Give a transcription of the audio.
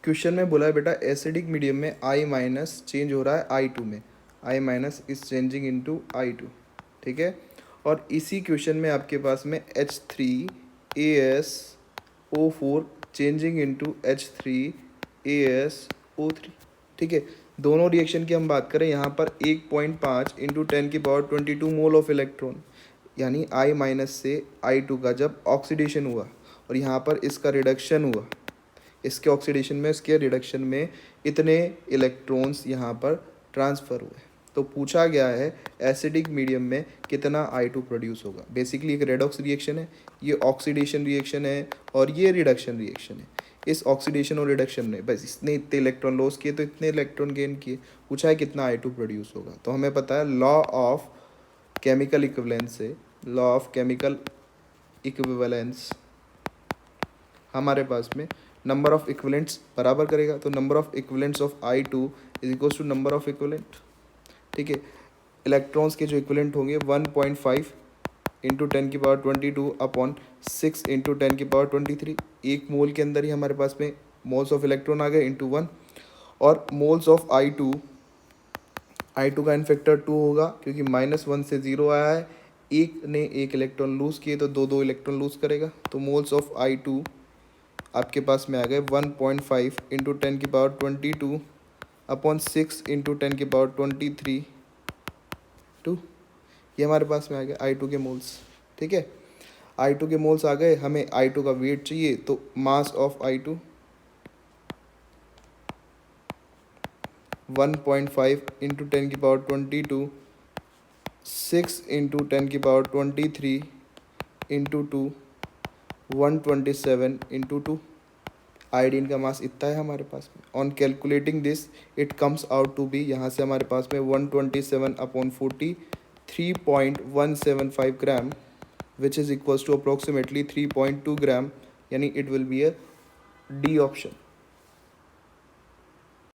Question में बोला है बेटा एसिडिक मीडियम में आई माइनस चेंज हो रहा है I2 में, I minus is changing into I2, ठीक है। और इसी क्वेश्चन में आपके पास में H3AsO4 चेंजिंग इनटू H3AsO3, ठीक है। दोनों रिएक्शन की हम बात करें यहाँ पर 1.5 इंटू 10⁻22 मोल ऑफ इलेक्ट्रॉन, यानी I माइनस से I2 का जब ऑक्सीडेशन हुआ और यहाँ पर इसका रिडक्शन हुआ, इसके ऑक्सीडेशन में इसके रिडक्शन में इतने इलेक्ट्रॉन्स यहाँ पर ट्रांसफ़र हुए। तो पूछा गया है एसिडिक मीडियम में कितना I2 प्रोड्यूस होगा। बेसिकली एक रेडॉक्स रिएक्शन है, ये ऑक्सीडेशन रिएक्शन है और ये रिडक्शन रिएक्शन है। इस ऑक्सीडेशन और रिडक्शन ने बस इसने इतने इलेक्ट्रॉन लॉस किए तो इतने इलेक्ट्रॉन गेन किए, पूछा है कितना I2 प्रोड्यूस होगा। तो हमें पता है लॉ ऑफ केमिकल इक्विवेलेंस से, लॉ ऑफ केमिकल इक्विवेलेंस हमारे पास में नंबर ऑफ इक्विवेलेंट्स बराबर करेगा, तो number of equivalents of I2 is equals to number of equivalent, ठीक है। इलेक्ट्रॉन्स के जो इक्विवेलेंट होंगे 1.5 इंटू 10⁻22 अपॉन 6 इंटू 10⁻23, एक मोल के अंदर ही हमारे पास में मोल्स ऑफ इलेक्ट्रॉन आ गए इंटू 1, और मोल्स ऑफ I2 का इनफैक्टर 2 होगा क्योंकि -1 से 0 आया है, एक ने एक इलेक्ट्रॉन लूज़ किए तो दो इलेक्ट्रॉन लूज़ करेगा। तो मोल्स ऑफ I2 आपके पास में आ गए 1.5 इंटू 10⁻22 अपॉन 6 इंटू 10⁻23 2, ये हमारे पास में आ गया I2 के मोल्स, ठीक है। I2 के मोल्स आ गए, हमें I2 का वेट चाहिए, तो mass of I2 1.5 into 10⁻22 6 into 10⁻23 into 2 127 into 2, iodine का मास इतना है हमारे पास में। On calculating this it comes out to be, यहाँ से हमारे पास में 127/40 3.175 gram, which is equals to approximately 3.2 gram, यानी it will be a D option.